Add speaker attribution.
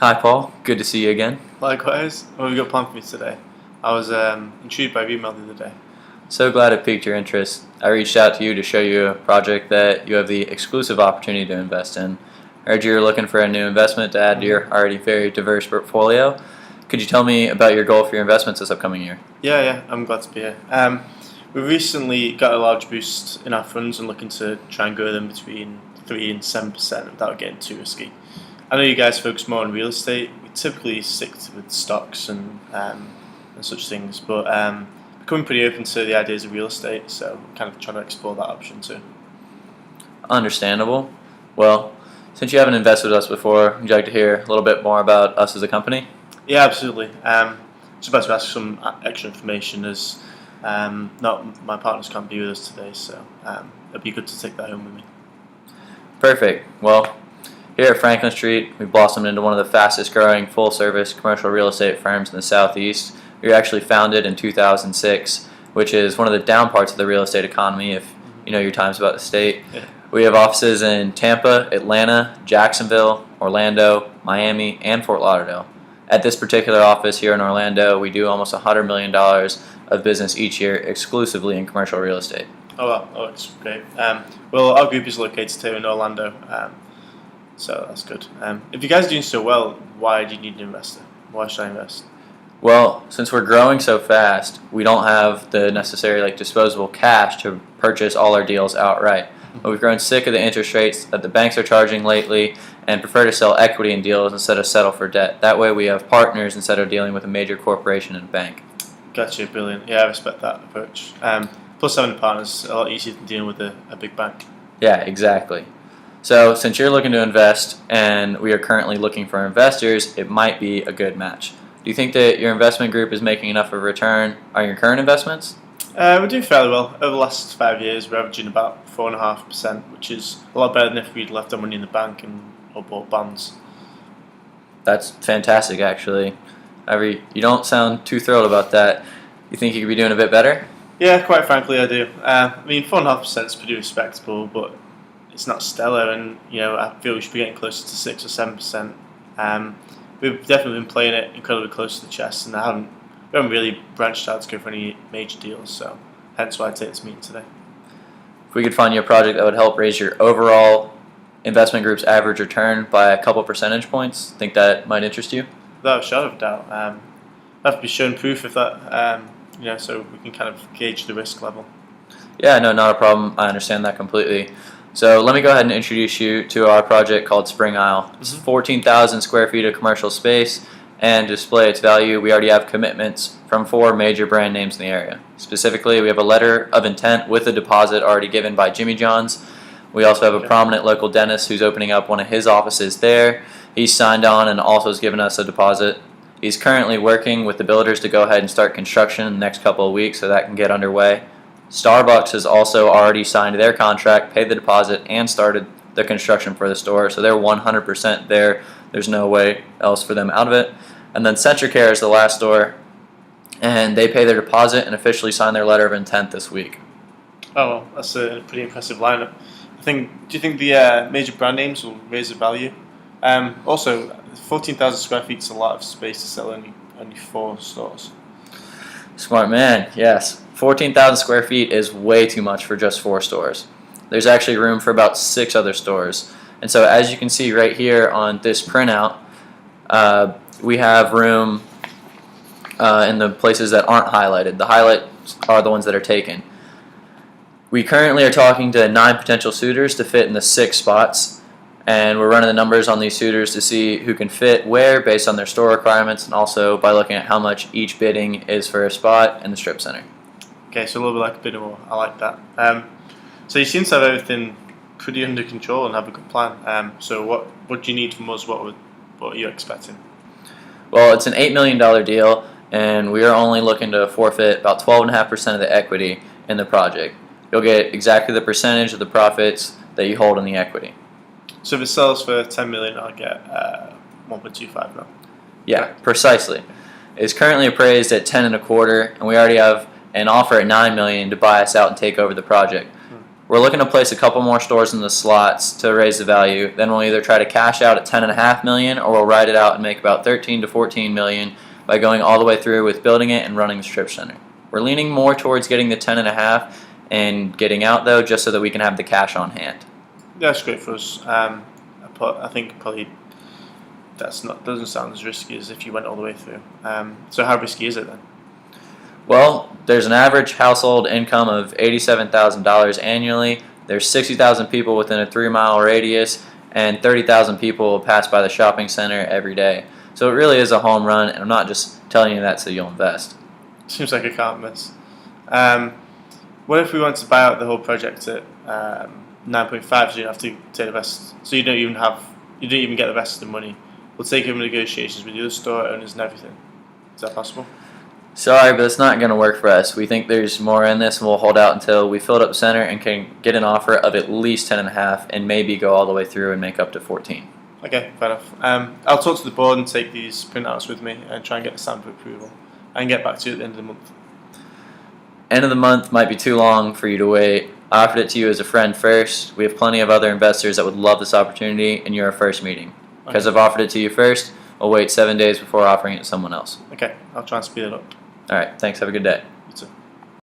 Speaker 1: Hi, Paul. Good to see you again.
Speaker 2: Likewise, what have you got planned for me today? I was intrigued by your email the other day.
Speaker 1: So glad it piqued your interest. I reached out to you to show you a project that you have the exclusive opportunity to invest in. I heard you were looking for a new investment to add to your already very diverse portfolio. Could you tell me about your goal for your investments this upcoming year?
Speaker 2: Yeah, I'm glad to be here. We recently got a large boost in our funds and looking to try and grow them between 3 and 7% without getting too risky. I know you guys focus more on real estate. We typically stick with stocks and such things, but becoming pretty open to the ideas of real estate, so we're kind of trying to explore that option too.
Speaker 1: Understandable. Well, since you haven't invested with us before, would you like to hear a little bit more about us as a company?
Speaker 2: Yeah, absolutely. Just about to ask some extra information as not my partners can't be with us today, so it'd be good to take that home with me.
Speaker 1: Perfect. Well, here at Franklin Street, we've blossomed into one of the fastest growing full service commercial real estate firms in the Southeast. We were actually founded in 2006, which is one of the down parts of the real estate economy if you know your times about the state.
Speaker 2: Yeah.
Speaker 1: We have offices in Tampa, Atlanta, Jacksonville, Orlando, Miami, and Fort Lauderdale. At this particular office here in Orlando, we do almost $100 million of business each year exclusively in commercial real estate.
Speaker 2: Oh well, oh it's great. Well, our group is located here in Orlando, so that's good. If you guys are doing so well, why do you need an investor? Why should I invest?
Speaker 1: Well, since we're growing so fast, we don't have the necessary disposable cash to purchase all our deals outright. But we've grown sick of the interest rates that the banks are charging lately and prefer to sell equity in deals instead of settle for debt. That way we have partners instead of dealing with a major corporation and bank.
Speaker 2: Gotcha, brilliant. Yeah, I respect that approach. Plus, having a partner is a lot easier than dealing with a big bank.
Speaker 1: Yeah, exactly. So since you're looking to invest and we are currently looking for investors, it might be a good match. Do you think that your investment group is making enough of a return on your current investments?
Speaker 2: We're doing fairly well. Over the last 5 years, we're averaging about 4.5%, which is a lot better than if we'd left our money in the bank or bought bonds.
Speaker 1: That's fantastic, actually. However, you don't sound too thrilled about that. You think you could be doing a bit better?
Speaker 2: Yeah, quite frankly, I do. 4.5% is pretty respectable, but it's not stellar, and I feel we should be getting closer to 6 or 7%. We've definitely been playing it incredibly close to the chest, and we haven't really branched out to go for any major deals, so hence why I take this meeting today.
Speaker 1: If we could find you a project that would help raise your overall investment group's average return by a couple percentage points, think that might interest you?
Speaker 2: Without a shadow of a doubt. I have to be shown proof of that, so we can kind of gauge the risk level.
Speaker 1: Yeah, no, not a problem. I understand that completely. So let me go ahead and introduce you to our project called Spring Isle. This is 14,000 square feet of commercial space, and to display its value, we already have commitments from 4 major brand names in the area. Specifically, we have a letter of intent with a deposit already given by Jimmy John's. We also have a prominent local dentist who's opening up one of his offices there. He's signed on and also has given us a deposit. He's currently working with the builders to go ahead and start construction in the next couple of weeks so that can get underway. Starbucks has also already signed their contract, paid the deposit, and started the construction for the store, so they're 100% there. There's no way else for them out of it. And then Centricare is the last store, and they pay their deposit and officially sign their letter of intent this week.
Speaker 2: Oh, well, that's a pretty impressive lineup. Do you think the major brand names will raise the value? Also, 14,000 square feet is a lot of space to sell only 4 stores.
Speaker 1: Smart man, yes. 14,000 square feet is way too much for just 4 stores. There's actually room for about 6 other stores. And so as you can see right here on this printout, we have room in the places that aren't highlighted. The highlights are the ones that are taken. We currently are talking to 9 potential suitors to fit in the 6 spots, and we're running the numbers on these suitors to see who can fit where based on their store requirements, and also by looking at how much each bidding is for a spot in the strip center.
Speaker 2: Okay, so a little bit like a bidder war. I like that. So you seem to have everything pretty under control and have a good plan. So what do you need from us? What are you expecting?
Speaker 1: Well, it's an $8 million deal, and we are only looking to forfeit about 12.5% of the equity in the project. You'll get exactly the percentage of the profits that you hold in the equity.
Speaker 2: So if it sells for $10 million, I'll get 1.25 now.
Speaker 1: Yeah, precisely. It's currently appraised at 10.25, and we already have an offer at $9 million to buy us out and take over the project. We're looking to place a couple more stores in the slots to raise the value. Then we'll either try to cash out at $10.5 million, or we'll ride it out and make about $13 to $14 million by going all the way through with building it and running the strip center. We're leaning more towards getting the 10.5 and getting out though, just so that we can have the cash on hand.
Speaker 2: That's great for us. I think probably doesn't sound as risky as if you went all the way through. So how risky is it then?
Speaker 1: Well, there's an average household income of $87,000 annually. There's 60,000 people within a 3-mile radius, and 30,000 people pass by the shopping center every day. So it really is a home run, and I'm not just telling you that so you'll invest.
Speaker 2: Seems like a can't miss. What if we want to buy out the whole project at 9.5? So you have to take the rest. So you don't even get the rest of the money. We'll take over negotiations with the other store owners and everything. Is that possible?
Speaker 1: Sorry, but it's not going to work for us. We think there's more in this, and we'll hold out until we fill it up center and can get an offer of at least 10.5 and maybe go all the way through and make up to 14.
Speaker 2: Okay, fair enough. I'll talk to the board and take these printouts with me and try and get the stamp of approval and get back to you at the end of the month.
Speaker 1: End of the month might be too long for you to wait. I offered it to you as a friend first. We have plenty of other investors that would love this opportunity, and you're our first meeting. Because I've offered it to you first, I'll wait 7 days before offering it to someone else.
Speaker 2: Okay, I'll try and speed it up.
Speaker 1: All right, thanks. Have a good day.